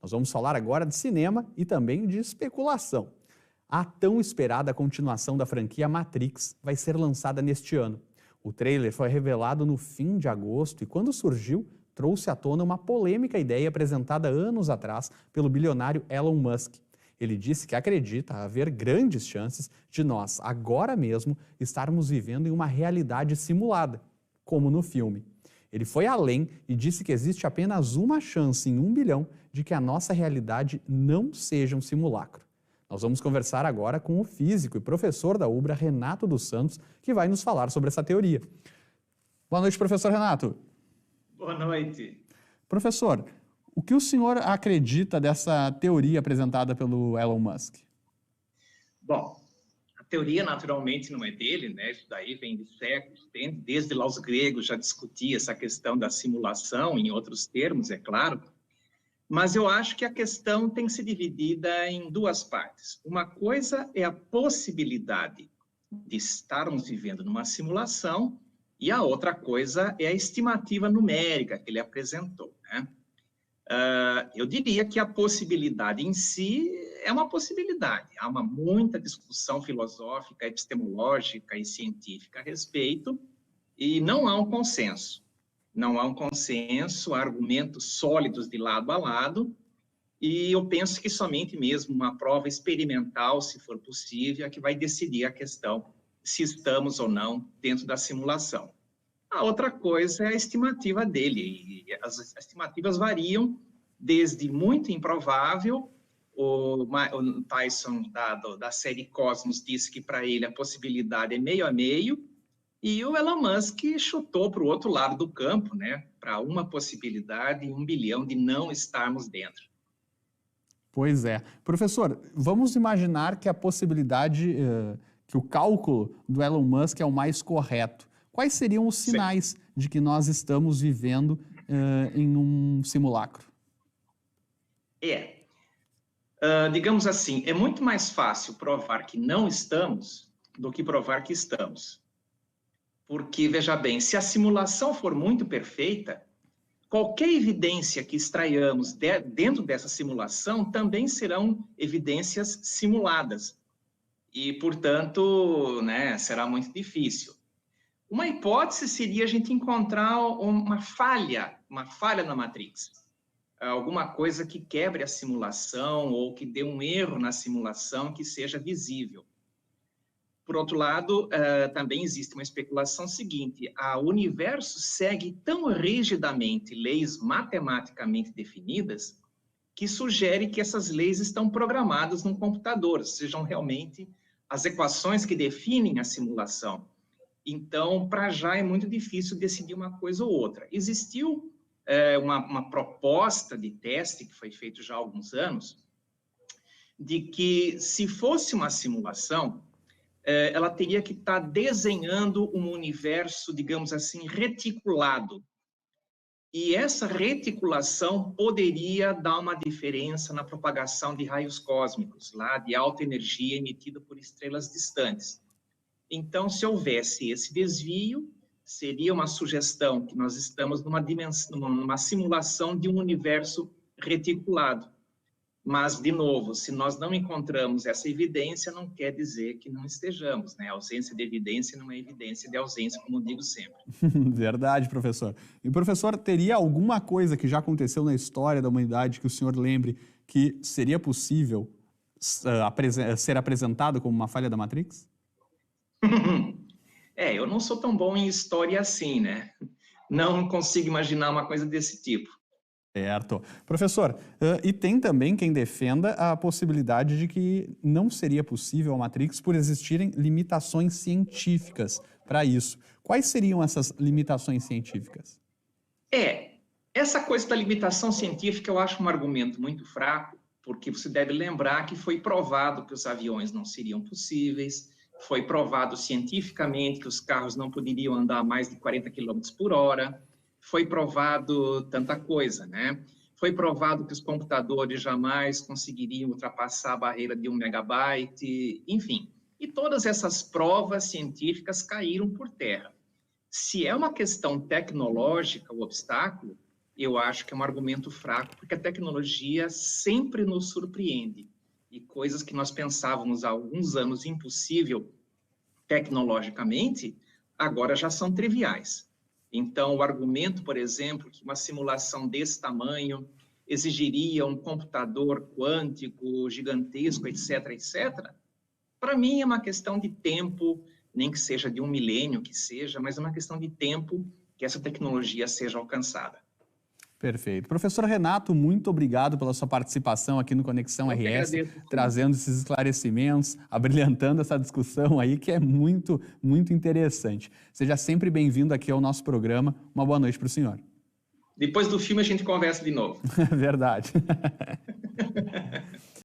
Nós vamos falar agora de cinema e também de especulação. A tão esperada continuação da franquia Matrix vai ser lançada neste ano. O trailer foi revelado no fim de agosto e, quando surgiu, trouxe à tona uma polêmica ideia apresentada anos atrás pelo bilionário Elon Musk. Ele disse que acredita haver grandes chances de nós, agora mesmo, estarmos vivendo em uma realidade simulada, como no filme. Ele foi além e disse que existe apenas uma chance em 1 bilhão de que a nossa realidade não seja um simulacro. Nós vamos conversar agora com o físico e professor da UBRA, Renato dos Santos, que vai nos falar sobre essa teoria. Boa noite, professor Renato. Boa noite. Professor, o que o senhor acredita dessa teoria apresentada pelo Elon Musk? Bom, a teoria naturalmente não é dele, né? Isso daí vem de séculos, desde lá os gregos já discutiam essa questão da simulação, em outros termos, é claro. Mas eu acho que a questão tem que ser dividida em duas partes. Uma coisa é a possibilidade de estarmos vivendo numa simulação e a outra coisa é a estimativa numérica que ele apresentou, né? Eu diria que a possibilidade em si é uma possibilidade. Há muita discussão filosófica, epistemológica e científica a respeito e não há um consenso. Não há um consenso, há argumentos sólidos de lado a lado, e eu penso que somente mesmo uma prova experimental, se for possível, é que vai decidir a questão se estamos ou não dentro da simulação. A outra coisa é a estimativa dele, e as estimativas variam desde muito improvável. O Tyson, da série Cosmos, disse que para ele a possibilidade é meio a meio, e o Elon Musk chutou para o outro lado do campo, né? Para uma possibilidade, 1 bilhão de não estarmos dentro. Pois é. Professor, vamos imaginar que a possibilidade, que o cálculo do Elon Musk é o mais correto. Quais seriam os sinais de que nós estamos vivendo em um simulacro? Digamos assim, é muito mais fácil provar que não estamos do que provar que estamos. Porque, veja bem, se a simulação for muito perfeita, qualquer evidência que extraiamos dentro dessa simulação também serão evidências simuladas. E, portanto, né, será muito difícil. Uma hipótese seria a gente encontrar uma falha na Matrix. Alguma coisa que quebre a simulação ou que dê um erro na simulação que seja visível. Por outro lado, também existe uma especulação seguinte: o universo segue tão rigidamente leis matematicamente definidas que sugere que essas leis estão programadas num computador, sejam realmente as equações que definem a simulação. Então, para já é muito difícil decidir uma coisa ou outra. Existiu uma proposta de teste que foi feita já há alguns anos, de que se fosse uma simulação, ela teria que estar desenhando um universo, digamos assim, reticulado. E essa reticulação poderia dar uma diferença na propagação de raios cósmicos, lá de alta energia emitida por estrelas distantes. Então, se houvesse esse desvio, seria uma sugestão que nós estamos numa simulação de um universo reticulado. Mas, de novo, se nós não encontramos essa evidência, não quer dizer que não estejamos, né? A ausência de evidência não é evidência de ausência, como eu digo sempre. Verdade, professor. E, professor, teria alguma coisa que já aconteceu na história da humanidade que o senhor lembre que seria possível ser apresentado como uma falha da Matrix? Eu não sou tão bom em história assim, né? Não consigo imaginar uma coisa desse tipo. Certo. Professor, e tem também quem defenda a possibilidade de que não seria possível a Matrix por existirem limitações científicas para isso. Quais seriam essas limitações científicas? Essa coisa da limitação científica eu acho um argumento muito fraco, porque você deve lembrar que foi provado que os aviões não seriam possíveis, foi provado cientificamente que os carros não poderiam andar a mais de 40 km por hora, foi provado tanta coisa, né? Foi provado que os computadores jamais conseguiriam ultrapassar a barreira de 1 megabyte, enfim. E todas essas provas científicas caíram por terra. Se é uma questão tecnológica, o obstáculo, eu acho que é um argumento fraco, porque a tecnologia sempre nos surpreende. E coisas que nós pensávamos há alguns anos impossível tecnologicamente, agora já são triviais. Então, o argumento, por exemplo, que uma simulação desse tamanho exigiria um computador quântico gigantesco, etc., etc., para mim é uma questão de tempo, nem que seja de 1 milênio, que seja, mas é uma questão de tempo que essa tecnologia seja alcançada. Perfeito. Professor Renato, muito obrigado pela sua participação aqui no Conexão RS, trazendo esses esclarecimentos, abrilhantando essa discussão aí, que é muito, muito interessante. Seja sempre bem-vindo aqui ao nosso programa. Uma boa noite para o senhor. Depois do filme a gente conversa de novo. Verdade.